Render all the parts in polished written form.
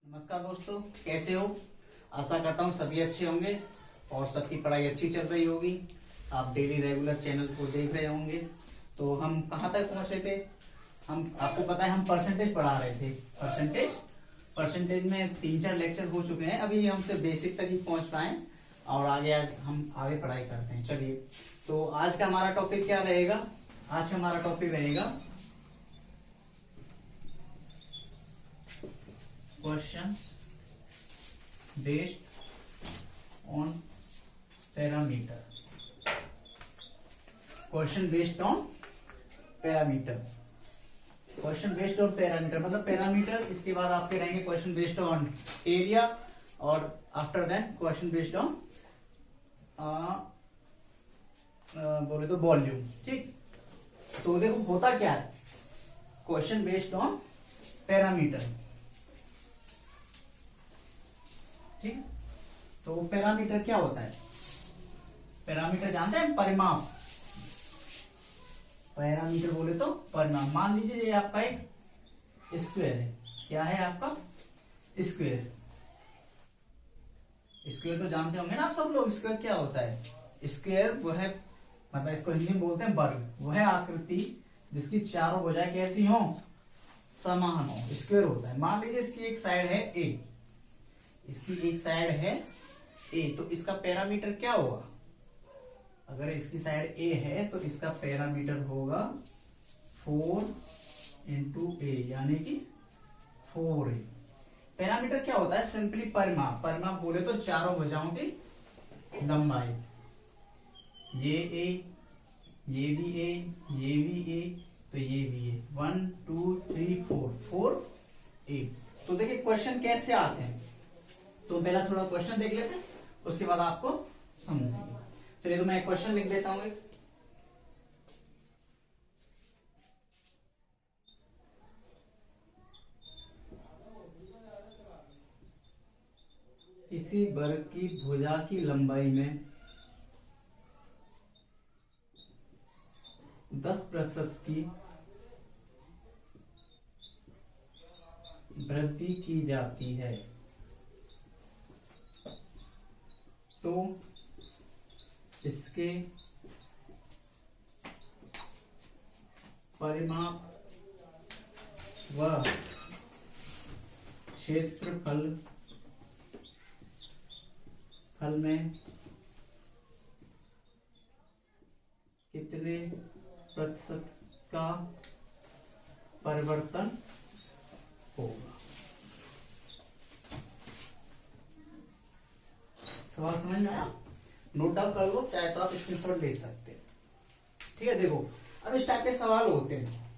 नमस्कार दोस्तों, कैसे हो? आशा करता हूँ सभी अच्छे होंगे और सबकी पढ़ाई अच्छी चल रही होगी। आप डेली रेगुलर चैनल को देख रहे होंगे। तो हम कहाँ तक पहुँच रहे थे? हम आपको पता है हम परसेंटेज पढ़ा रहे थे। परसेंटेज में 3-4 लेक्चर हो चुके हैं। अभी हमसे बेसिक तक ही पहुँच पाए और आगे आज हम आगे पढ़ाई करते हैं। चलिए, तो आज का हमारा टॉपिक क्या रहेगा? आज का हमारा टॉपिक रहेगा questions based on parameter। Question based on parameter. Question based on parameter मतलब पैरामीटर, इसके बाद आपके रहेंगे क्वेश्चन बेस्ड ऑन एरिया और after that question based on बोले तो वॉल्यूम। ठीक, तो देखो होता क्या है क्वेश्चन बेस्ड ऑन पैरामीटर। ठीक, तो पैरामीटर क्या होता है? पैरामीटर जानते हैं? परिमाप। पैरामीटर बोले तो परिमाप। मान लीजिए ये आपका एक स्क्वायर है। क्या है आपका? स्क्वायर। स्क्वायर तो जानते होंगे ना आप सब लोग। स्क्वायर क्या होता है? स्क्वायर वो है, मतलब इसको हिंदी में बोलते हैं वर्ग। वो है आकृति जिसकी चारों भुजाएं कैसी हो? समान हो, स्क्वायर होता है। मान लीजिए इसकी एक साइड है ए, इसकी एक साइड है ए, तो इसका पैरामीटर क्या होगा? अगर इसकी साइड ए है तो इसका पैरामीटर होगा 4 इंटू ए, यानी कि 4a। पैरामीटर क्या होता है? सिंपली परिमाप। परिमाप बोले तो चारों भुजाओं की लंबाई। ये ए, ये भी ए, ये भी ए, तो ये भी ए। 1 2 3 4 तो देखिए क्वेश्चन कैसे आते हैं। तो पहला थोड़ा क्वेश्चन देख लेते हैं, उसके बाद आपको समझेंगे। चलिए, तो मैं एक क्वेश्चन लिख देता हूं। किसी वर्ग की भुजा की लंबाई में 10% की वृद्धि की जाती है तो इसके परिमाप व क्षेत्रफल में कितने प्रतिशत का परिवर्तन होगा? सवाल समझ में आया? नोट डाउन कर लो, चाहे तो आप स्क्रीनशॉट ले सकते हैं। ठीक है, देखो अब इस टाइप के सवाल होते हैं।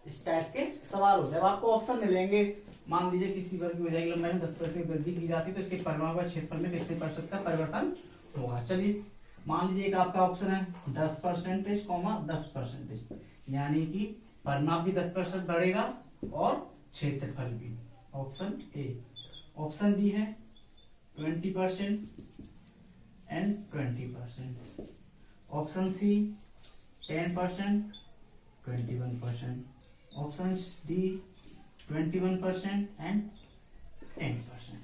इस टाइप के सवाल होते हैं। अब आपको ऑप्शन मिलेंगे। मान लीजिए किसी वर्ग की भुजा की लंबाई में 10% वृद्धि की जाती है तो इसके परिमाप व क्षेत्रफल में कितने प्रतिशत का परिवर्तन होगा? चलिए, मान लीजिए एक आपका ऑप्शन है 10% कॉमा 10%, यानी कि परिमाप भी 10% बढ़ेगा और क्षेत्रफल भी। Option A. ऑप्शन बी है 20% and 20%। Option C 10% 21%। Option D 21% and 10%।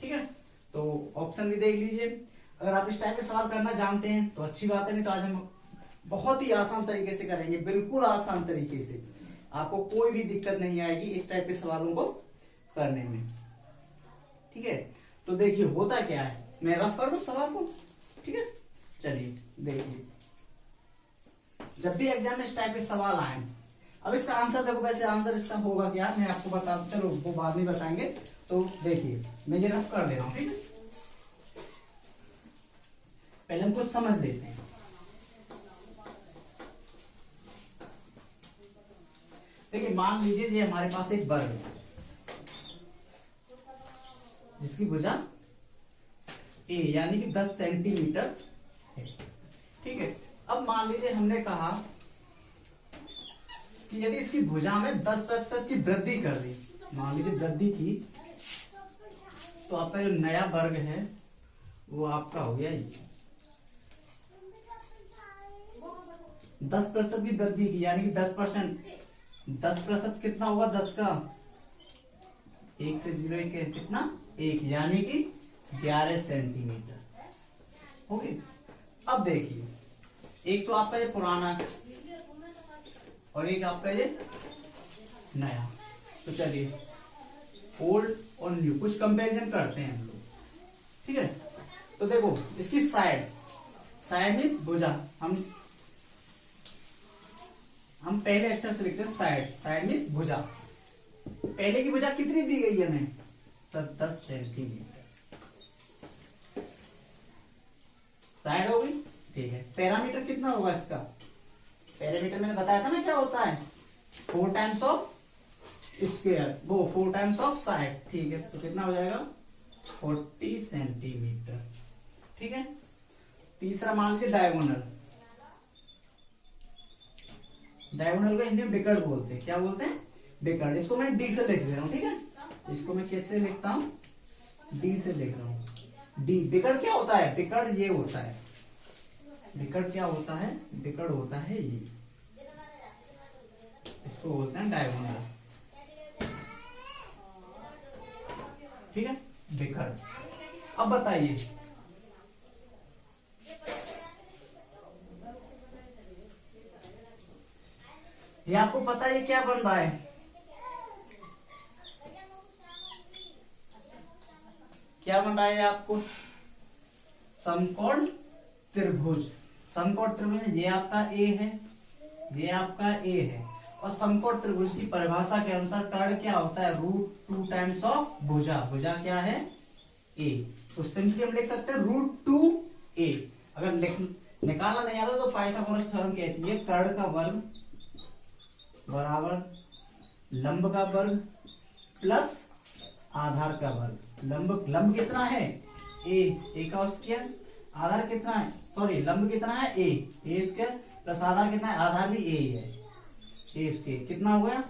ठीक है, तो ऑप्शन भी देख लीजिए। अगर आप इस टाइप के सवाल करना जानते हैं तो अच्छी बात है, नहीं तो आज हम बहुत ही आसान तरीके से करेंगे, बिल्कुल आसान तरीके से। आपको कोई भी दिक्कत नहीं आएगी इस टाइप के सवालों को करने में। ठीक है, तो देखिए होता क्या है, मैं रफ कर दूं सवाल को। ठीक है, चलिए देखिए, जब भी एग्जाम में इस टाइप के सवाल आए, अब इसका आंसर देखो। वैसे आंसर इसका होगा क्या, मैं आपको बता, चलो वो बाद में बताएंगे। तो देखिए मैं ये रफ कर दे रहा हूं। ठीक है, पहले हम कुछ समझ लेते हैं। देखिए मान लीजिए ये हमारे पास एक वर्ग है जिसकी भुजा ए, यानी कि 10 सेंटीमीटर है। ठीक है, अब मान लीजिए हमने कहा कि यदि इसकी भुजा में 10% की वृद्धि कर दी, मान लीजिए वृद्धि की, तो आपका जो नया वर्ग है वो आपका हो गया ये 10% की वृद्धि की, यानी कि 10%। 10% कितना होगा? 10 का 1 से 0 1 कितना 1, यानी कि 11 सेंटीमीटर। ओके, अब देखिए एक तो आपका ये पुराना और एक आपका ये नया। तो चलिए ओल्ड और न्यू कुछ कंपैरिजन करते हैं हम लोग, ठीक है। तो देखो इसकी साइड, साइड मीन्स भुजा, हम पहले अक्षर से लिखते हैं साइड, साइड मीन्स भुजा। पहले की भुजा कितनी दी गई है हमें सर 10 सेंटीमीटर साइड हो गई, ठीक है। पैरामीटर कितना होगा इसका, पैरामीटर मैंने बताया था ना क्या होता है, 4 टाइम्स ऑफ स्क्वायर, वो 4 टाइम्स ऑफ साइड, ठीक है। तो कितना हो जाएगा 40 सेंटीमीटर, ठीक है। तीसरा मान लीजिए डायगोनल, डायगोनल को हिंदी में बिकट बोलते हैं, क्या बोलते हैं बिकट। इसको मैं डी से लिख दे रहा हूं, ठीक है। इसको मैं कैसे लिखता हूं, डी से लिख रहा हूं। डी बिकट क्या होता है, बिकट ये होता है, बिकट क्या होता है, बिकट होता है ये, इसको बोलते हैं डायगोनल, ठीक है बिकट। अब बताइए ये आपको पता है ये क्या बन रहा है, क्या बन रहा है आपको, समकोण त्रिभुज। समकोण त्रिभुज ये आपका ए है, ये आपका ए है, और समकोण त्रिभुज की परिभाषा के अनुसार कर्ण क्या होता है, √2 टाइम्स ऑफ भुजा, भुजा क्या है ए। तो सिंपली हम लिख सकते हैं √2a। अगर निकालना नहीं आता तो पाइथागोरस थ्योरम कहती है कर्ण का वर्ग बराबर लंब का वर्ग प्लस आधार का वर्ग। लंब कितना है ए का स्क्वायर, आधार कितना है, सॉरी लंब कितना है ए स्क्वायर प्लस आधार कितना है, आधार भी ए है, ए स्क्वायर कितना हो गया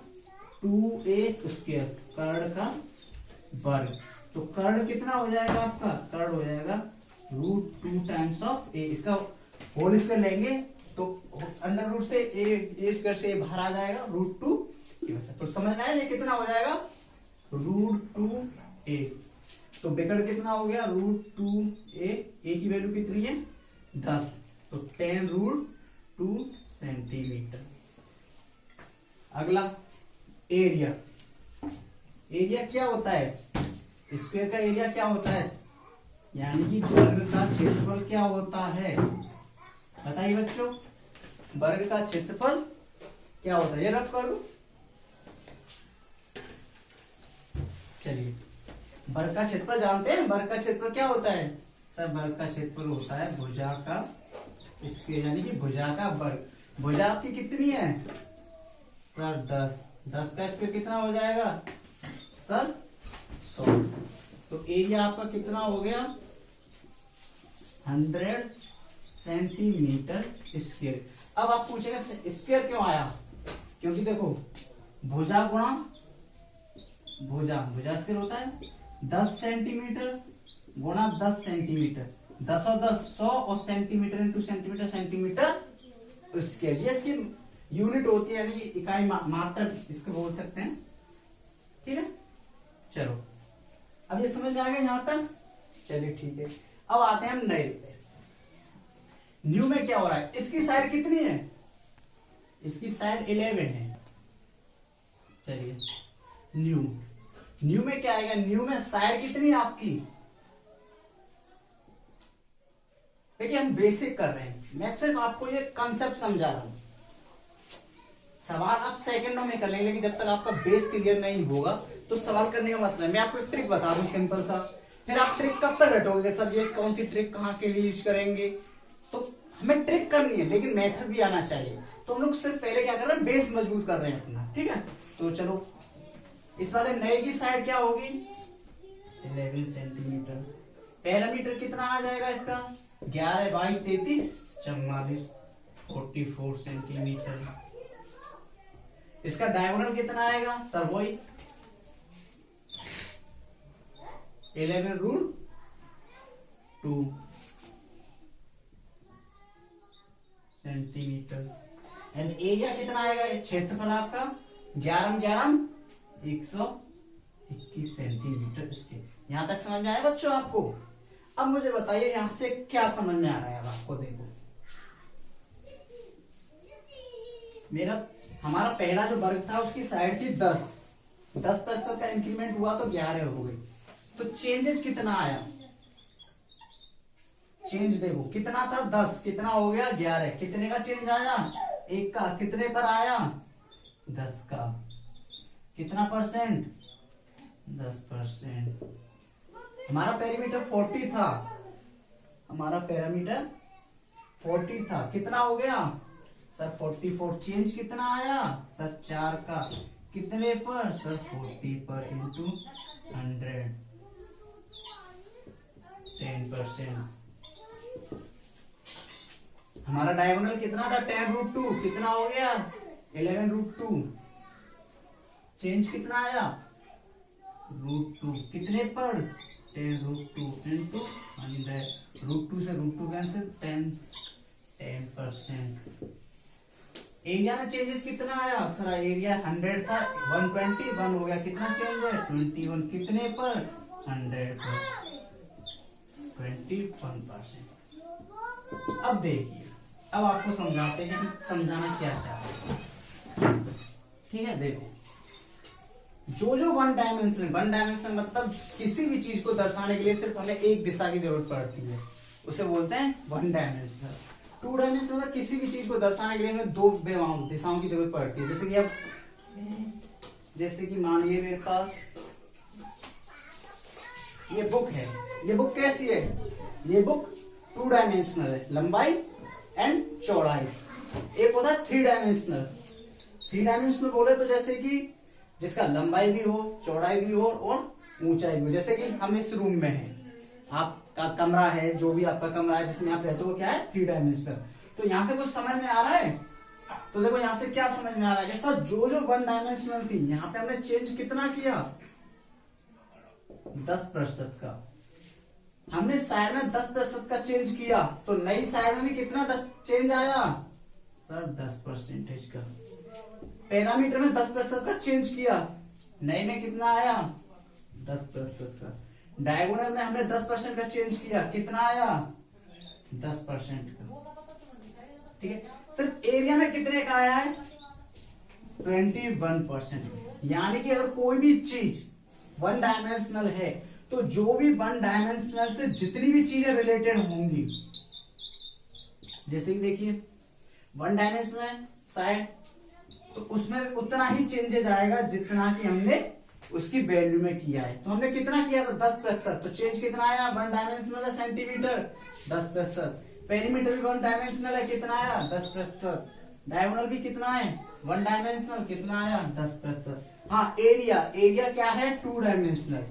2a स्क्वायर, कर्ण का वर्ग। तो कर्ण कितना हो जाएगा आपका, कर्ण हो जाएगा √2 टाइम्स ऑफ ए, इसका होल स्क्वायर लेंगे तो अंडर रूट से ए स्क्वायर से बाहर आ जाएगा √2। तो समझ में आया ये कितना हो जाएगा √2a। तो बिकट कितना हो गया √2a, ए की वैल्यू कितनी है 10, तो 10√2 सेंटीमीटर। अगला एरिया, एरिया क्या होता है, स्क्वायर का एरिया क्या होता है, यानी कि वर्ग का क्षेत्रफल क्या होता है, बताइए बच्चों वर्ग का क्षेत्रफल क्या होता है, ये रफ कर दो। चलिए वर्ग का क्षेत्रफल जानते हैं, वर्ग का क्षेत्रफल क्या होता है सर, वर्ग का क्षेत्रफल होता है भुजा का स्क्वायर, यानी कि भुजा का वर्ग। भुजा आपकी कितनी है सर 10 का स्क्वायर कितना हो जाएगा सर 100। तो एरिया आपका कितना हो गया 100 सेंटीमीटर स्क्वायर। अब आप पूछेगा स्क्वायर क्यों आया, क्योंकि देखो भुजा गुणा भुजा, भुजा स्क्वायर होता है 10 सेंटीमीटर गुणा 10 सेंटीमीटर, 10 और 10 100 और centimetre into centimetre, centimetre square, ये इसकी यूनिट होती है, यानी कि इकाई मात्रा इसको बोल सकते हैं, ठीक है। चलो अब ये समझ में आ गया यहां तक, चलिए ठीक है। अब आते हैं हम नए पे, न्यू में क्या हो रहा है, इसकी साइड कितनी है, इसकी साइड 11 है। चलिए न्यू में क्या आएगा, न्यू में साइड कितनी है आपकी, देखिए हम बेसिक कर रहे हैं, मैं सिर्फ आपको ये कंसेप्ट समझा रहा हूं, सवाल आप सेकंडों में कर लेंगे, लेकिन जब तक आपका बेस क्लियर नहीं होगा तो सवाल करने का मतलब, मैं आपको एक ट्रिक बता दूं सिंपल सा, फिर आप ट्रिक कब तक रटोगे सर ये कौन सी ट्रिक कहाँ के लिए यूज करेंगे, तो हमें ट्रिक करनी है लेकिन मेथड भी आना चाहिए। तो हम लोग सिर्फ पहले क्या कर रहे हैं, बेस मजबूत कर रहे हैं अपना, ठीक है। तो चलो इस वाले नए की साइड क्या होगी 11 सेंटीमीटर, पैरामीटर कितना आ जाएगा इसका 11 22 33 44 44 सेंटीमीटर। इसका डायगोनल कितना आएगा सर, वही 11√2 सेंटीमीटर। एंड एरिया कितना आएगा, क्षेत्रफल आपका 11 11 120, 21 सेंटीमीटर स्क्वायर। यहाँ तक समझ में आया बच्चों आपको? अब मुझे बताइए यहाँ से क्या समझ में आ रहा है अब आपको। देखो हमारा पहला जो वर्ग था उसकी साइड थी 10% का इंक्रीमेंट हुआ तो 11 हो गई। तो चेंजेस कितना आया? चेंज देखो कितना था 10, कितना हो गया 11। कितने का चेंज आया? 1 का। कितने पर आया? 10 का। कितना परसेंट? 10%। हमारा पैरामीटर 40 था, हमारा पैरामीटर 40 था। कितना हो गया सर? 44। चेंज कितना आया सर? 4 का। कितने पर सर? 40 पर इंटू 100, 10%। हमारा डायगोनल कितना था? 10√2। कितना हो गया? 11√2। चेंज कितना आया? √2। कितने पर? 10√2 इंटू 100। √2 से √2 कैंसिल, 10%। एरिया में चेंजेस कितना आया सर? एरिया 100 था, 121 हो गया। कितना चेंज है? 21। कितने पर? 100 पर, 21%। अब देखिए, अब आपको समझाते हैं कि समझाना क्या चाहते हैं। ठीक है, देखो जो वन डायमेंशनल मतलब किसी भी चीज को दर्शाने के लिए सिर्फ हमें एक दिशा की जरूरत पड़ती है, उसे बोलते हैं वन डायमेंशनल। 2 डायमेंशनल मतलब किसी भी चीज को दर्शाने के लिए हमें 2 दिशाओं की जरूरत पड़ती है। जैसे कि मानिए मेरे पास ये बुक है। ये बुक कैसी है? ये बुक 2 डायमेंशनल है, लंबाई एंड चौड़ाई। एक होता है 3 डायमेंशनल। 3 डायमेंशनल बोले तो जैसे कि जिसका लंबाई भी हो, चौड़ाई भी हो और ऊंचाई भी हो। जैसे कि हम इस रूम में हैं, आपका कमरा है, जो भी आपका कमरा है जिसमें आप रहते हो, वो क्या है? 3 डायमेंशनल। तो यहाँ से कुछ समझ में आ रहा है? तो देखो यहाँ से क्या समझ में आ रहा है कि सर जो 1 डायमेंशनल थी, यहाँ पे हमने चेंज कितना किया? 10% का। हमने साइड में 10% का चेंज किया, तो नई साइड में भी कितना 10 चेंज आया सर? 10% का। पैरामीटर में 10% का चेंज किया, नए में कितना आया? 10% का। डायगोनल में हमने 10% का चेंज किया, कितना आया? 10% का। ठीक है, सिर्फ एरिया में कितने का आया है? 21%। यानी कि अगर कोई भी चीज 1 डायमेंशनल है तो जो भी 1 डायमेंशनल से जितनी भी चीजें रिलेटेड होंगी, जैसे कि देखिए 1 डायमेंशनल साइड, तो उसमें उतना ही चेंजेस आएगा जितना कि हमने उसकी वैल्यू में किया है। तो हमने कितना किया था? 10%। तो चेंज कितना आया? 1 डायमेंशनल है सेंटीमीटर, 10%। पेरीमीटर भी 1 डायमेंशनल है, कितना आया? 10%। डायगोनल भी कितना है? 1 डायमेंशनल, कितना आया? 10%। हाँ, एरिया क्या है? 2 डायमेंशनल,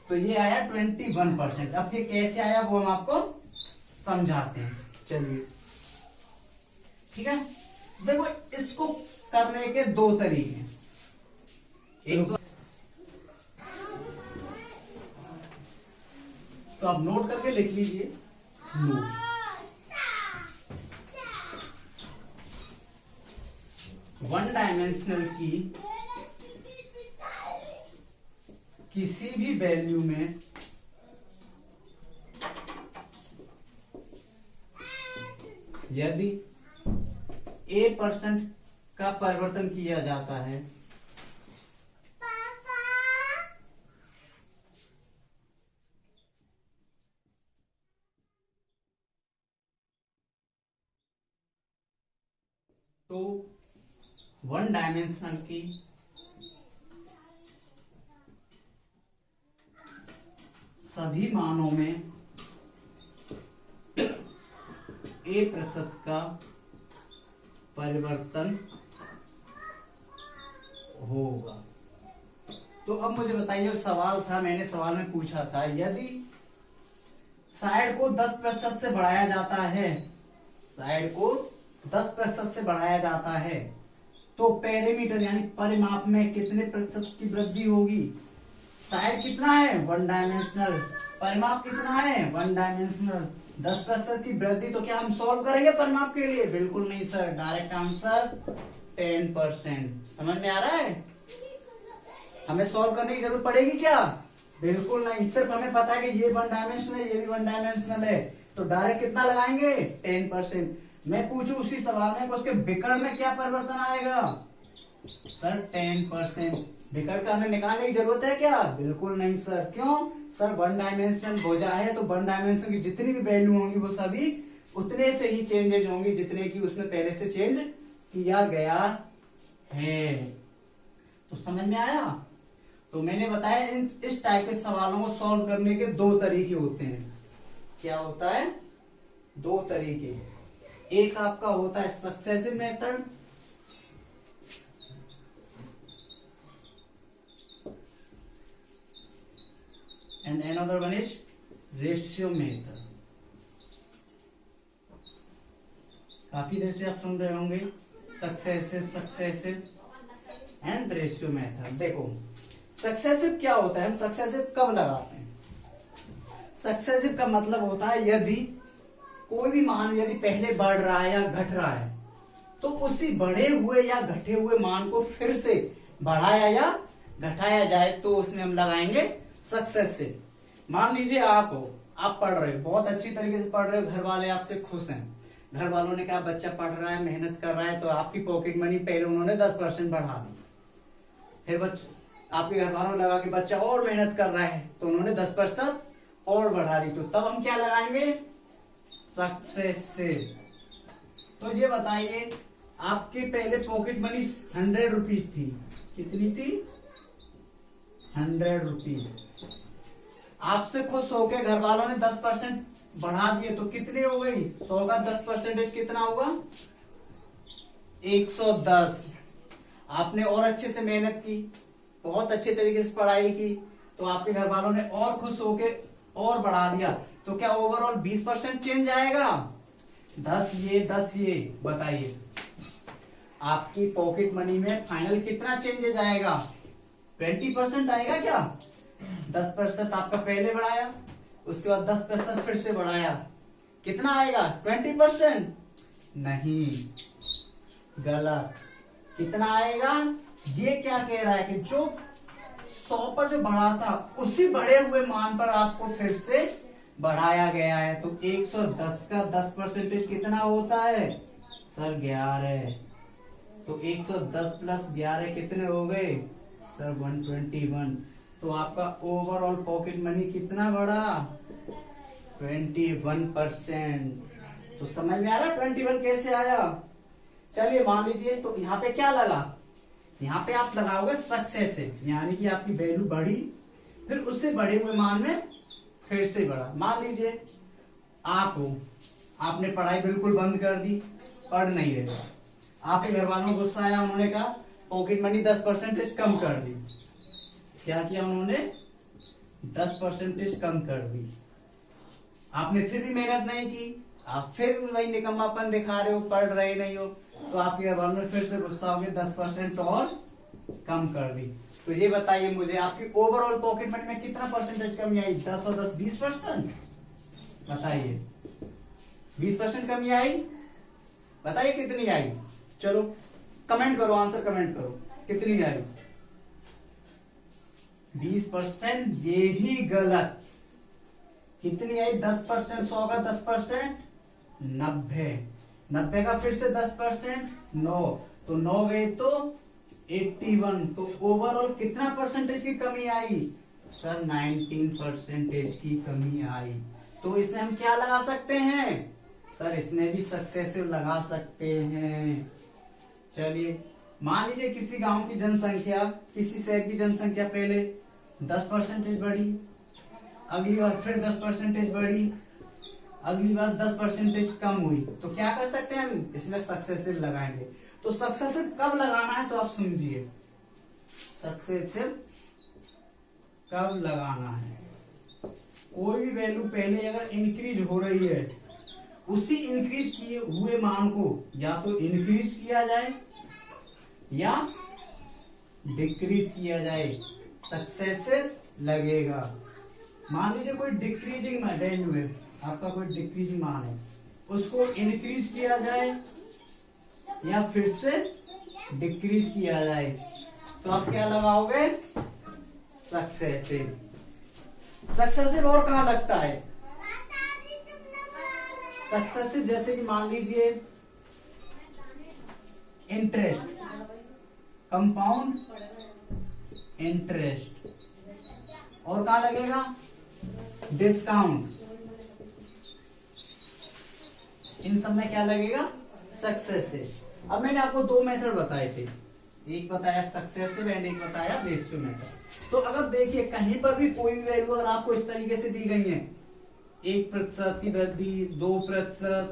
तो ये आया 21%। अब ये कैसे आया वो हम आपको समझाते हैं, चलिए। ठीक है, देखो इसको करने के 2 तरीके। एक तो आप नोट करके लिख लीजिए, नोट। वन डायमेंशनल की किसी भी वैल्यू में यदि a% का परिवर्तन किया जाता है तो 1 डायमेंशनल की सभी मानों में a% का परिवर्तन होगा। तो अब मुझे बताइए, जो सवाल था, मैंने सवाल में पूछा था, यदि साइड को 10% से बढ़ाया जाता है, साइड को 10% से बढ़ाया जाता है, तो पेरीमीटर यानी परिमाप में कितने प्रतिशत की वृद्धि होगी? साइड कितना है? 1 डायमेंशनल, परिमाप कितना है? 1 डायमेंशनल, 10% की वृद्धि। तो क्या हम सॉल्व करेंगे परिमाप के लिए? बिल्कुल नहीं सर, डायरेक्ट आंसर 10%। समझ में आ रहा है? हमें सॉल्व करने की जरूरत पड़ेगी क्या? बिल्कुल नहीं, सिर्फ हमें पता है कि ये 1 डायमेंशनल है, ये भी 1 डायमेंशनल है, तो डायरेक्ट कितना लगाएंगे? 10%। मैं पूछूं उसी सवाल में कि उसके विकर्ण में क्या परिवर्तन आएगा? सर 10%। विकर्ण का हमें निकालने की जरूरत है क्या? बिल्कुल नहीं सर। क्यों? सर 1 डायमेंशनल भुजा है, तो 1 डायमेंशन की जितनी भी वैल्यू होंगी वो सभी उतने से ही चेंजेज होंगी जितने की उसमें पहले से चेंज किया गया है। तो समझ में आया? तो मैंने बताया इस टाइप के सवालों को सॉल्व करने के 2 तरीके होते हैं। क्या होता है? 2 तरीके। एक आपका होता है successive method, and another one is ratio method. काफी देर से आप सुन रहे होंगे सक्सेसिव एंड रेशियो मेथड। देखो सक्सेसिव क्या होता है, हम सक्सेसिव कब लगाते हैं? सक्सेसिव का मतलब होता है यदि कोई भी मान यदि पहले बढ़ रहा है या घट रहा है, तो उसी बढ़े हुए या घटे हुए मान को फिर से बढ़ाया या घटाया जाए तो उसमें हम लगाएंगे सक्सेसिव। मान लीजिए आप पढ़ रहे हो, बहुत अच्छी तरीके से पढ़ रहे हो, घर वाले आपसे खुश हैं, घर वालों ने कहा बच्चा पढ़ रहा है, मेहनत कर रहा है, तो आपकी पॉकेट मनी पहले उन्होंने 10% बढ़ा दी। फिर आपके घर वालों ने लगा कि बच्चा और मेहनत कर रहा है, तो उन्होंने 10% और बढ़ा दी, तो तब हम क्या लगाएंगे? सक्सेसिव। तो ये बताइए, आपके पहले पॉकेट मनी 100 रुपीज थी, कितनी थी? 100 रुपीज। आपसे खुश होकर घर वालों ने 10% बढ़ा दिए, तो कितनी हो गई? 100 का 10% कितना होगा? 110। आपने और अच्छे से मेहनत की, बहुत अच्छे तरीके से पढ़ाई की, तो आपके घर वालों ने और खुश होके और बढ़ा दिया, तो क्या ओवरऑल 20% चेंज आएगा? 10 ये बताइए, आपकी पॉकेट मनी में फाइनल कितना चेंजेज आएगा? 20% आएगा क्या? 10% आपका पहले बढ़ाया, उसके बाद 10% फिर से बढ़ाया, कितना आएगा? 20%? नहीं, गलत। कितना आएगा? ये क्या कह रहा है कि जो 100 पर जो बढ़ा था उसी बढ़े हुए मान पर आपको फिर से बढ़ाया गया है, तो 110 का 10% कितना होता है? सर 11। तो 110 प्लस 11 कितने हो गए? सर 121। तो आपका ओवरऑल पॉकेट मनी कितना बढ़ा? 21%। तो समझ में आ रहा है 21 कैसे आया? चलिए मान लीजिए, तो यहाँ पे क्या लगा? यहाँ पे आप लगाओगे सक्सेसिव, यानी कि आपकी वैल्यू बढ़ी, फिर उससे बढ़े हुए मान में फिर से बढ़ा। मान लीजिए आपने पढ़ाई बिल्कुल बंद कर दी, पढ़ नहीं रहे, आपके घर वालों को गुस्सा आया, उन्होंने कहा पॉकेट मनी 10% कम कर दी। क्या किया उन्होंने? 10% कम कर दी। आपने फिर भी मेहनत नहीं की, आप फिर भी वही निकम्मापन दिखा रहे हो, पढ़ रहे नहीं हो, तो आपके घर वालों ने फिर से गुस्सा हो गया, 10% और कम कर दी। तो ये बताइए मुझे, आपकी ओवरऑल पॉकेट मनी में कितना परसेंटेज कमी आई? 10 और 10 20%। बताइए, 20% कमी आई? बताइए कितनी आई? चलो कमेंट करो, आंसर कमेंट करो, कितनी आई? 20%। ये भी गलत। कितनी आई? 10%। 100 का 10%? 90। 90 का फिर से 10%? 9। तो 9 गए तो 81। तो ओवरऑल कितना परसेंटेज की कमी आई? सर 19% की कमी आई। तो इसमें हम क्या लगा सकते हैं? सर इसमें भी सक्सेसिव लगा सकते हैं। चलिए मान लीजिए किसी गांव की जनसंख्या, किसी शहर की जनसंख्या पहले 10% बढ़ी, अगली बार फिर 10% बढ़ी, अगली बार 10% कम हुई, तो क्या कर सकते हैं हम? इसमें सक्सेसिव लगाएंगे। तो सक्सेसिव कब लगाना है तो आप समझिए, सक्सेसिव कब लगाना है? कोई भी वैल्यू पहले अगर इंक्रीज हो रही है, उसी इंक्रीज किए हुए मान को या तो इंक्रीज किया जाए या डिक्रीज किया जाए, सक्सेसिव लगेगा। मान लीजिए कोई डिक्रीजिंग वैल्यू है, आपका कोई डिक्रीजिंग मान है, उसको इंक्रीज किया जाए या फिर से डिक्रीज किया जाए, तो आप क्या लगाओगे? सक्सेसिव। सक्सेसिव और कहाँ लगता है? सक्सेसिव जैसे कि मान लीजिए इंटरेस्ट, कंपाउंड इंटरेस्ट। और कहाँ लगेगा? डिस्काउंट। इन सब में क्या लगेगा? सक्सेसिव। अब मैंने आपको दो मेथड बताए थे, एक बताया सक्सेसिव एंड एक बताया रेशियो मेथड। तो अगर देखिए कहीं पर भी कोई भी वैल्यू अगर आपको इस तरीके से दी गई है, 1% की वृद्धि, 2%,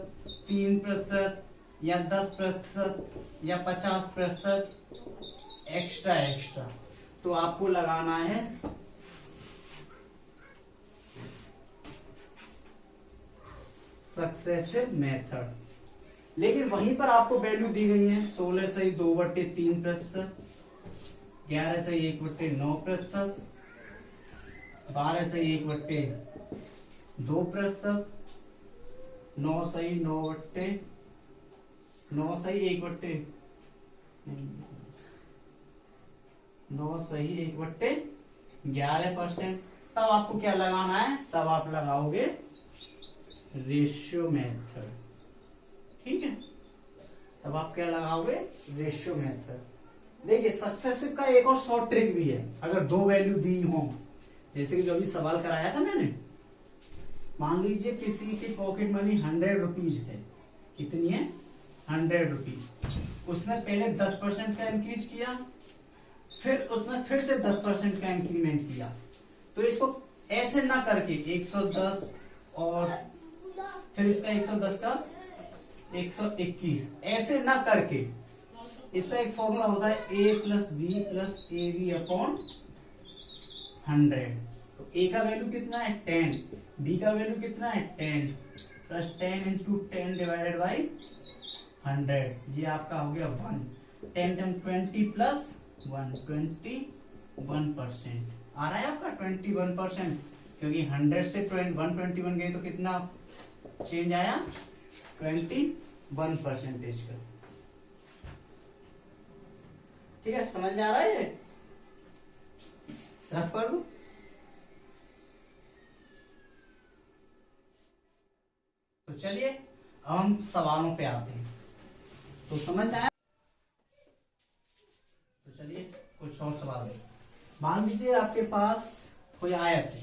3% या 10% या 50% एक्स्ट्रा, तो आपको लगाना है सक्सेसिव मेथड। लेकिन वहीं पर आपको वैल्यू दी गई है 16 से 2/3%, 11 से 1/9%, 12 से 1/2%, 9 से 1/11%। तब आपको क्या लगाना है? तब आप लगाओगे रेशियो मेथड। ठीक है, तब आप क्या लगाओगे? Ratio method. देखिए सक्सेसिव का एक और शॉर्ट ट्रिक भी है। अगर दो वैल्यू दी हो, जैसे कि जो अभी सवाल कराया था मैंने, मान लीजिए किसी की पॉकेट मनी 100 रुपीज है। कितनी है? 100 रुपीज। उसने पहले 10% का इंक्रीज किया, फिर उसने फिर से 10% का इंक्रीमेंट किया। तो इसको ऐसे ना करके 110 और फिर इसका 110 का 121, ऐसे ना करके इसका एक फॉर्मूला होता है a plus B plus A B upon 100। तो a का वैल्यू कितना है? 10, b का वैल्यू कितना है? 10 प्लस 10 इंटू 10 डिवाइडेड बाई 100। ये आपका हो गया 1। 10 10 20 प्लस 121%। आ रहा है आपका 21%, क्योंकि 100 से 121 गई तो कितना चेंज आया? 21% का। ठीक है, समझ में आ रहा है? ये रफ कर दो। तो चलिए अब हम सवालों पे आते हैं। तो समझ में आया? तो चलिए कुछ और सवाल है। मान लीजिए आपके पास कोई आयत है,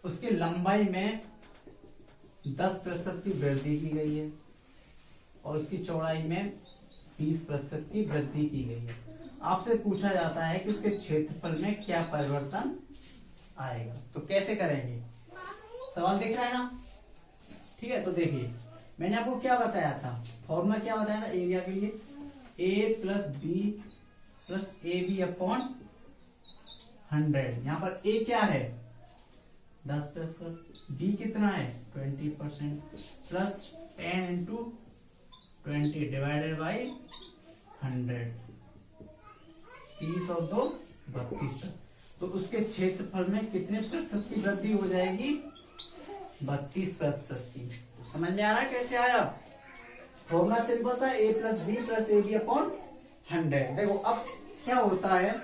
उसकी लंबाई में 10% की वृद्धि की गई है और उसकी चौड़ाई में 20% की वृद्धि की गई है। आपसे पूछा जाता है कि उसके क्षेत्रफल में क्या परिवर्तन आएगा। तो कैसे करेंगे? सवाल दिख रहा है ना? ठीक है, तो देखिए मैंने आपको क्या बताया था, फॉर्मूला क्या बताया था एरिया के लिए? a plus B plus A B upon 100। यहाँ पर a क्या है? 10%, b कितना है? 20% प्लस 10 इंटू 20 डिवाइडेड बाई 100। 30 और 2 32। तो उसके क्षेत्रफल में कितने प्रतिशत की वृद्धि हो जाएगी? 32% की। तो समझ में आ रहा है कैसे आया? फॉर्मूला सिंपल सा, a plus B plus A B upon 100। देखो अब क्या होता है,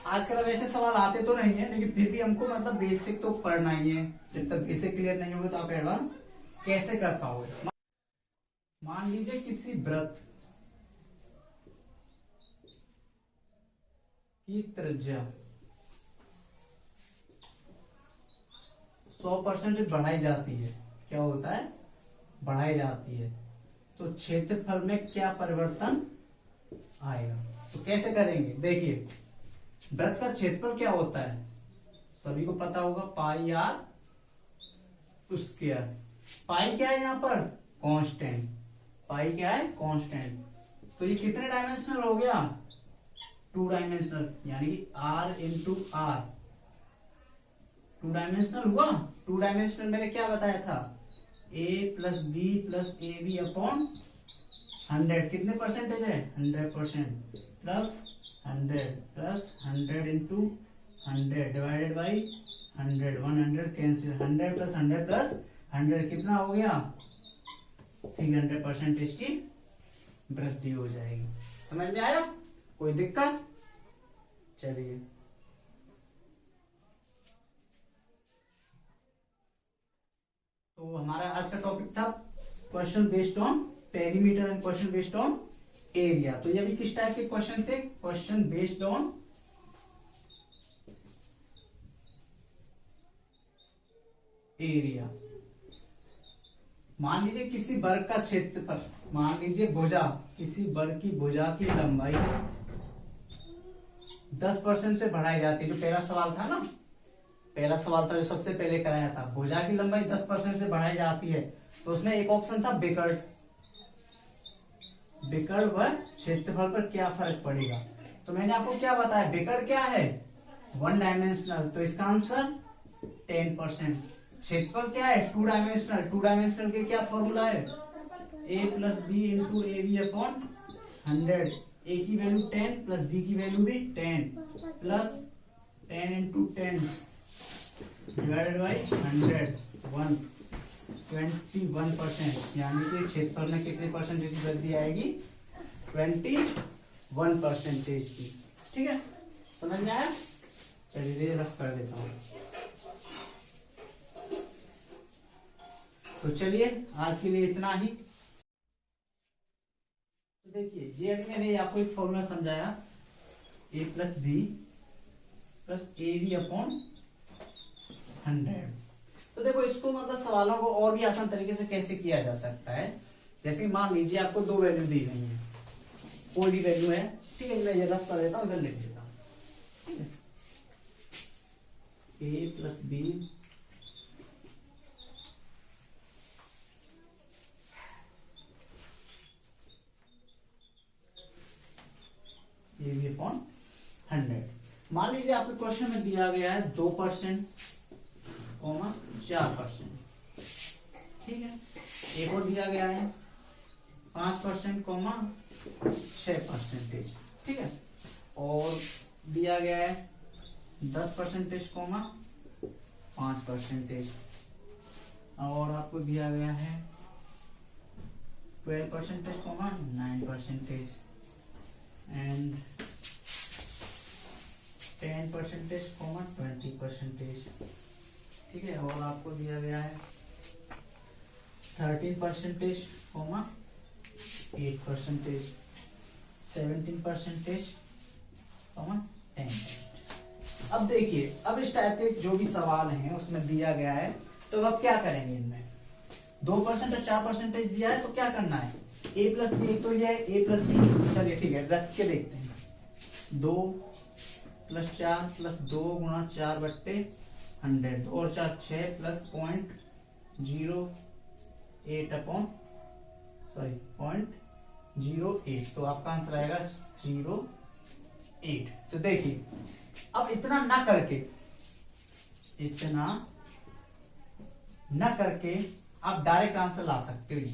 आजकल वैसे सवाल आते तो नहीं है, लेकिन फिर भी हमको मतलब बेसिक तो पढ़ना ही है। जब तक बेसिक क्लियर नहीं होगा तो आप एडवांस कैसे कर पाओगे? मान लीजिए किसी वृत्त की त्रिज्या 100% बढ़ाई जाती है। क्या होता है? बढ़ाई जाती है। तो क्षेत्रफल में क्या परिवर्तन आएगा? तो कैसे करेंगे? देखिए वृत्त का क्षेत्रफल क्या होता है? सभी को पता होगा, पाई आर स्क्वायर। पाई क्या है यहाँ पर? कांस्टेंट। पाई क्या है? कांस्टेंट। तो ये कितने डायमेंशनल हो गया? 2 डायमेंशनल, यानी कि r इंटू आर 2 डायमेंशनल हुआ। 2 डायमेंशनल मैंने क्या बताया था? a plus B plus A B upon 100। कितने परसेंटेज है? 100% plus 100 into 100 divided by 100। 100 cancel, 100 plus 100 plus 100 कितना हो गया? 300% की वृद्धि हो जाएगी। समझ में आया? कोई दिक्कत? चलिए, तो हमारा आज का टॉपिक था question based on perimeter and question based on area. तो ये भी किस टाइप के क्वेश्चन थे? Question based on area. मान लीजिए किसी वर्ग का क्षेत्रफल, मान लीजिए भुजा, किसी वर्ग की भुजा की लंबाई 10% से बढ़ाई जाती है। जो पहला सवाल था ना, पहला सवाल था जो सबसे पहले कराया था, भुजा की लंबाई 10% से बढ़ाई जाती है, तो उसमें एक ऑप्शन था विकर्ण। विकर्ण व क्षेत्रफल पर क्या फर्क पड़ेगा? तो मैंने आपको क्या बताया, विकर्ण क्या है? 1 डायमेंशनल, तो इसका आंसर 10%। क्षेत्रफल क्या है? 2 डायमेंशनल। 2 डायमेंशनल के क्या फॉर्मूला है? a plus B into A B upon 100। a की वैल्यू 10 प्लस b की वैल्यू भी 10 प्लस 10 इंटू 10 डिवाइडेड बाई 100 21%। यानी कि क्षेत्रफल में कितने परसेंटेज की वृद्धि आएगी? 21% की। ठीक है, समझ में आया? चलिए रफ कर देता हूँ। तो चलिए आज के लिए इतना ही। तो देखिए, ये अभी मैंने आपको एक फॉर्मूला समझाया, a plus B plus A B upon 100। तो देखो, इसको मतलब सवालों को और भी आसान तरीके से कैसे किया जा सकता है। जैसे कि मान लीजिए आपको 2 वैल्यू दी गई है, कोई भी वैल्यू है, ठीक है, मैं ये रफ कर देता हूँ, इधर लिख देता हूँ। a प्लस बी ये भी अपॉन 100। मान लीजिए आपके क्वेश्चन में दिया गया है 2% 4%, ठीक है। एक और दिया गया है 5% 6%, ठीक है। और दिया गया है 10% 5%, और आपको दिया गया है 12% 9%, and 10% 20%, ठीक है। और आपको दिया गया है 13% 8%, 17% 10%। अब देखिए, अब इस टाइप के जो भी सवाल हैं उसमें दिया गया है, तो अब क्या करेंगे? इनमें 2% और 4% दिया है, तो क्या करना है? a प्लस बी, तो ये है a प्लस बी। चलिए ठीक है, रख के देखते हैं। 2 प्लस 4 प्लस 2 गुणा 4 बट्टे 100, और 4 6 प्लस 0.08 अपॉन 0.08, तो आपका आंसर आएगा 0.8। तो देखिए, अब इतना ना करके आप डायरेक्ट आंसर ला सकते हो। ये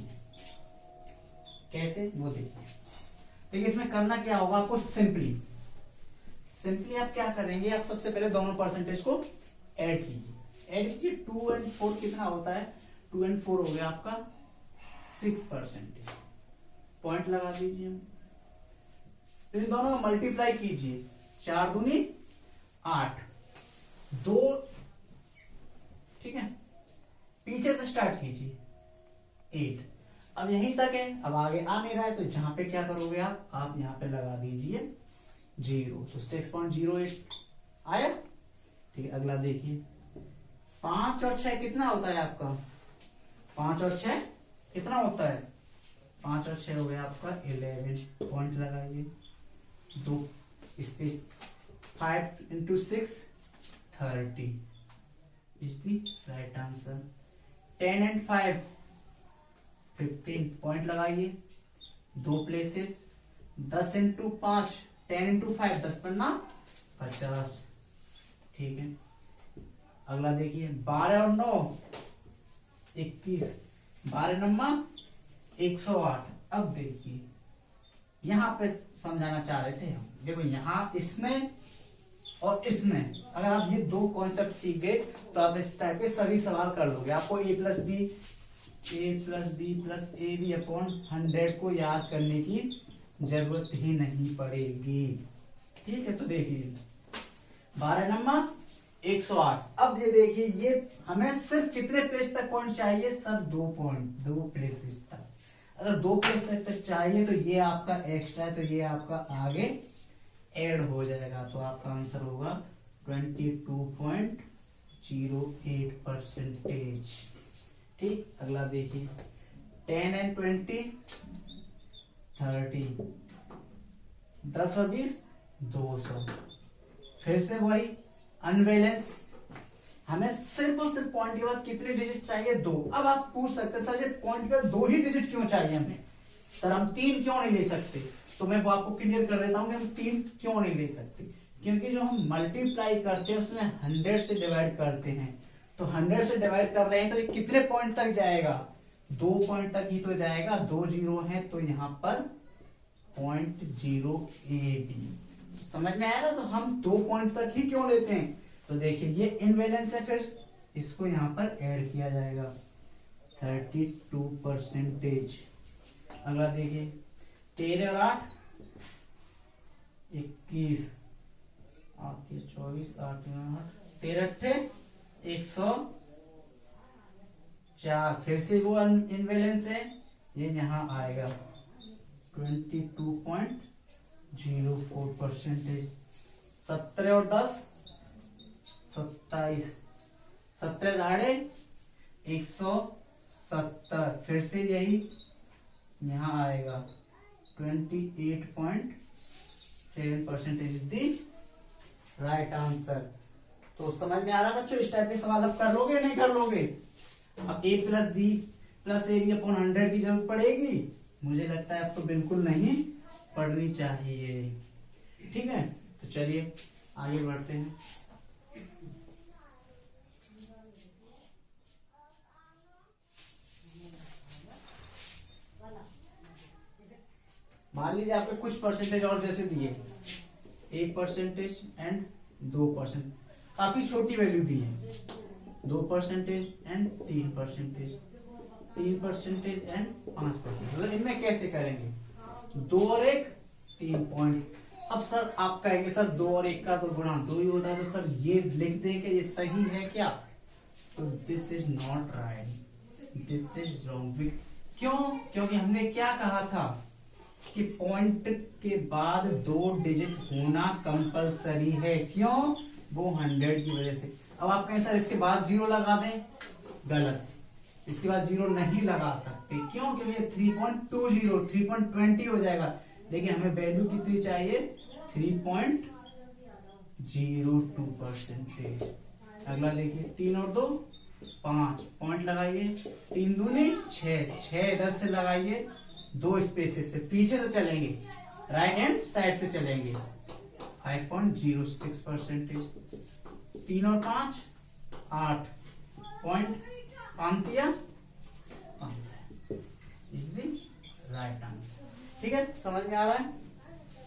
कैसे, वो देखिए। देखिए, इसमें करना क्या होगा आपको, सिंपली आप क्या करेंगे, आप सबसे पहले दोनों परसेंटेज को ऐड कीजिए। 2 और 4 कितना होता है? 2 और 4 हो गया आपका 6%। पॉइंट लगा दीजिए। इन दोनों को मल्टीप्लाई कीजिए, 4 दूनी 8, 2, ठीक है। पीछे से स्टार्ट कीजिए 8। अब यहीं तक है, अब आगे आ नहीं रहा है, तो जहां पे क्या करोगे आप यहां पे लगा दीजिए 0, तो 6.08 आया, ठीक है। अगला देखिए, 5 और 6 कितना होता है आपका? 5 और 6 कितना होता है? 5 और 6 हो गया आपका 11, पॉइंट लगाइए। 2 space 5 into 6 30 is the right answer. 10 and 5 15, point लगाइए। 2 प्लेसेस। 10 इंटू 5 10 इंटू 5 10 पन्ना 50, ठीक है। अगला देखिए, 12 और 9 21, 12 नंबर 108। अब देखिए, यहां पे समझाना चाह रहे थे हम। देखो, यहां इसमें और इसमें अगर आप ये 2 कॉन्सेप्ट सीख गए, तो आप इस टाइप के सभी सवाल कर लोगे। आपको a plus B A plus B plus A B upon 100 को याद करने की जरूरत ही नहीं पड़ेगी। ठीक है, तो देखिए 12 नंबर 108। अब ये देखिए, ये हमें सिर्फ कितने प्लेस तक पॉइंट चाहिए सर? 2 पॉइंट, 2 प्लेसेस तक। अगर 2 प्लेस तक चाहिए तो ये आपका एक्स्ट्रा है, तो ये आपका आगे ऐड हो जाएगा। तो आपका आंसर होगा 22.08%। ठीक, अगला देखिए 10 and 20 30, 10 और 20 200। फिर से वही अनबैलेंस, हमें सिर्फ और सिर्फ पॉइंट के बाद कितने डिजिट चाहिए? 2। अब आप पूछ सकते हैं सर ये पॉइंट के बाद 2 ही डिजिट क्यों चाहिए हमें? सर हम 3 क्यों नहीं ले सकते? तो मैं वो आपको क्लियर कर देता हूं कि हम 3 क्यों नहीं ले सकते। क्योंकि जो हम मल्टीप्लाई करते हैं उसमें 100 से डिवाइड करते हैं, तो 100 से डिवाइड कर रहे हैं तो ये कितने पॉइंट तक जाएगा? 2 पॉइंट तक ही तो जाएगा। 2 जीरो है तो यहाँ पर 0.0 AB। समझ में आया ना? तो हम 2 पॉइंट तक ही क्यों लेते हैं? तो देखिए ये इनबैलेंस है, फिर इसको यहाँ पर ऐड किया जाएगा 32%। अगला देखिए 13 और 8 21, 8 24, 8 13 104। फिर से वो इनबैलेंस है, ये यहाँ आएगा 22.04%। 17 और 10 27, 17 दाढ़े 170। फिर से यही यहाँ आएगा 28.7% इज दी राइट आंसर। तो समझ में आ रहा है बच्चों? इस टाइप के सवाल अब कर लोगे नहीं कर लोगे? अब a plus B plus A B upon 100 की जरूरत पड़ेगी? मुझे लगता है अब तो बिल्कुल नहीं पढ़नी चाहिए। ठीक है, तो चलिए आगे बढ़ते हैं। मान लीजिए आपके कुछ परसेंटेज और जैसे दिए 1% एंड 2%, काफी छोटी वैल्यू दी है 2% एंड 3%, 3% एंड 5%। तो इनमें कैसे करेंगे? 2 और 1 3 पॉइंट। अब सर आप कहेंगे सर 2 और 1 का तो गुणा 2 ही होता है, तो सर ये लिख दें कि ये सही है क्या? तो this is not right, this is wrong. क्यों? क्योंकि हमने क्या कहा था कि पॉइंट के बाद 2 डिजिट होना कंपलसरी है। क्यों? वो 100 की वजह से। अब आप कहें सर इसके बाद 0 लगा दें, गलत। इसके बाद 0 नहीं लगा सकते। क्यों? क्योंकि 3.20 3.20 हो जाएगा, लेकिन हमें वैल्यू कितनी चाहिए? 3.02%। अगला देखिए 3 और 2 5 पॉइंट लगाइए, 3 दूनी 6 इधर से लगाइए, 2 स्पेसेस पे पीछे से चलेंगे, राइट हैंड साइड से चलेंगे 5.06%। 3 और 5 8 पॉइंट, पांतिया इज द राइट आंसर। ठीक है, समझ में आ रहा है?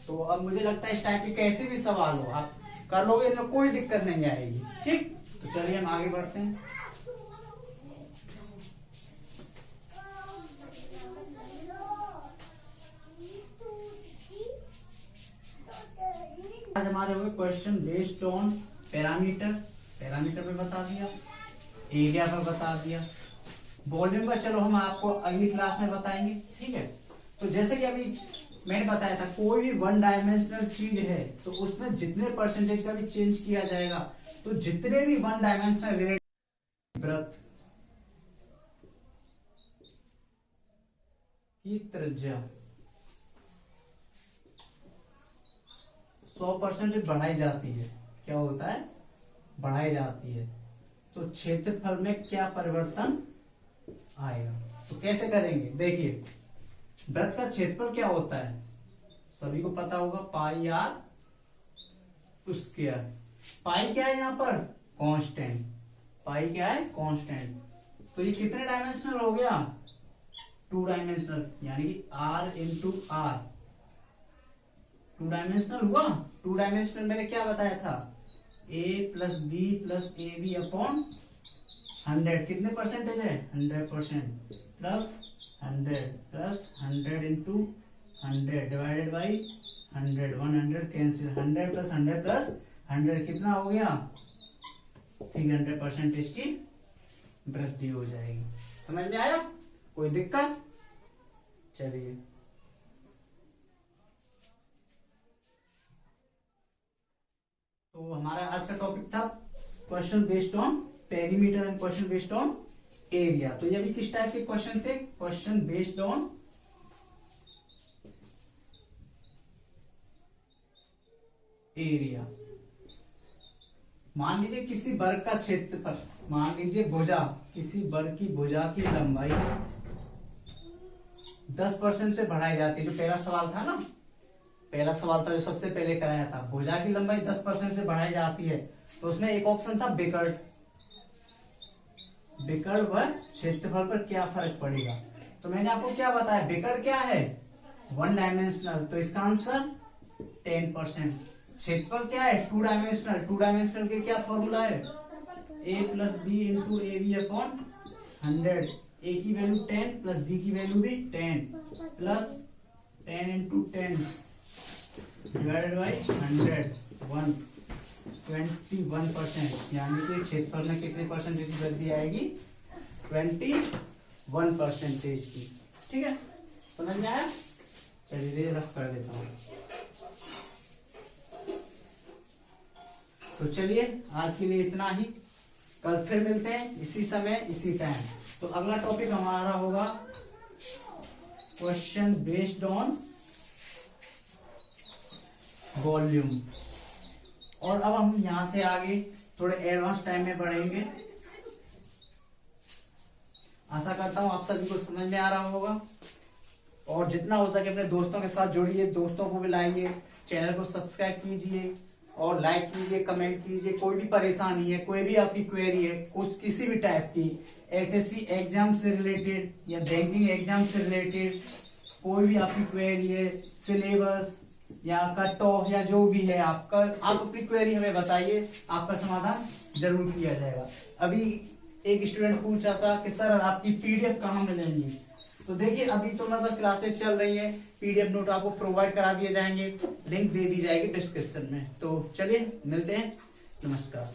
तो अब मुझे लगता है इस टाइप के कैसे भी सवाल हो आप कर लोगे, इनमें कोई दिक्कत नहीं आएगी। ठीक, तो चलिए हम आगे बढ़ते हैं। आज हमारे हुए क्वेश्चन बेस्ड ऑन पैरामीटर पे बता दिया, एरिया पर बता दिया, वॉल्यूम का चलो हम आपको अगली क्लास में बताएंगे। ठीक है, तो जैसे कि अभी मैंने बताया था कोई भी 1 डायमेंशनल चीज है तो उसमें जितने परसेंटेज का भी चेंज किया जाएगा, तो जितने भी 1 डायमेंशनल वृत्त की त्रिज्या 100% बढ़ाई जाती है। क्या होता है? बढ़ाई जाती है। तो क्षेत्रफल में क्या परिवर्तन आएगा? तो कैसे करेंगे? देखिए वृत्त का क्षेत्रफल क्या होता है सभी को पता होगा, पाई आर स्क्वायर। पाई क्या है यहाँ पर? कांस्टेंट। पाई क्या है? कांस्टेंट। तो ये कितने डायमेंशनल हो गया? 2 डायमेंशनल, यानी कि r इंटू आर 2 डायमेंशनल हुआ। 2 डायमेंशनल मैंने क्या बताया था? a plus B plus A B upon 100। कितने परसेंटेज है? 100%। Plus 100 into 100 divided by 100, 100 cancel, 100 plus 100 plus 100 कितना हो गया, 300% की वृद्धि हो जाएगी। समझ में आया, कोई दिक्कत? चलिए तो हमारा आज का टॉपिक था question based on perimeter and question based on area. तो ये भी किस टाइप के क्वेश्चन थे, क्वेश्चन बेस्ड ऑन एरिया। मान लीजिए किसी वर्ग का क्षेत्रफल, मान लीजिए भुजा, किसी वर्ग की भुजा की लंबाई 10% से बढ़ाई जाती है। जो पहला सवाल था ना, पहला सवाल था जो सबसे पहले कराया था, भुजा की लंबाई 10% से बढ़ाई जाती है, तो उसमें एक ऑप्शन था विकर्ण। विकर्ण व क्षेत्रफल पर क्या फर्क पड़ेगा। तो मैंने आपको क्या बताया, विकर्ण क्या है, 1 डायमेंशनल, तो इसका आंसर 10%। क्षेत्रफल क्या है, 2 डायमेंशनल, 2 डायमेंशनल के क्या फॉर्मूला है, a plus B into A B upon 100। a की वैल्यू 10 प्लस b की वैल्यू भी 10 प्लस 10 इंटू 10 डिवाइडेड बाई 100, 21%, यानी कि क्षेत्रफल में कितने परसेंटेज की वृद्धि आएगी, 21% की। ठीक है, समझ में आया? चलिए रफ कर देता हूँ। तो चलिए आज के लिए इतना ही, कल फिर मिलते हैं इसी समय इसी टाइम। तो अगला टॉपिक हमारा होगा क्वेश्चन बेस्ड ऑन वॉल्यूम। और अब हम यहां से आगे थोड़े एडवांस टाइम में बढ़ेंगे। आशा करता हूं आप सभी को समझ में आ रहा होगा, और जितना हो सके अपने दोस्तों के साथ जुड़िए, दोस्तों को भी लाइए, चैनल को सब्सक्राइब कीजिए और लाइक कीजिए, कमेंट कीजिए। कोई भी परेशानी है, कोई भी आपकी क्वेरी है, कुछ किसी भी टाइप की, एसएससी एग्जाम से रिलेटेड या बैंकिंग एग्जाम से रिलेटेड कोई भी आपकी क्वेरी है, सिलेबस या कट ऑफ या जो भी है आपका, आप अपनी क्वेरी हमें बताइए, आपका समाधान जरूर किया जाएगा। अभी एक स्टूडेंट पूछ रहा था कि सर आपकी पीडीएफ कहाँ मिलेंगी। तो देखिए अभी तो मतलब क्लासेस चल रही है, पीडीएफ नोट आपको प्रोवाइड करा दिए जाएंगे, लिंक दे दी जाएगी डिस्क्रिप्शन में। तो चलिए मिलते हैं, नमस्कार।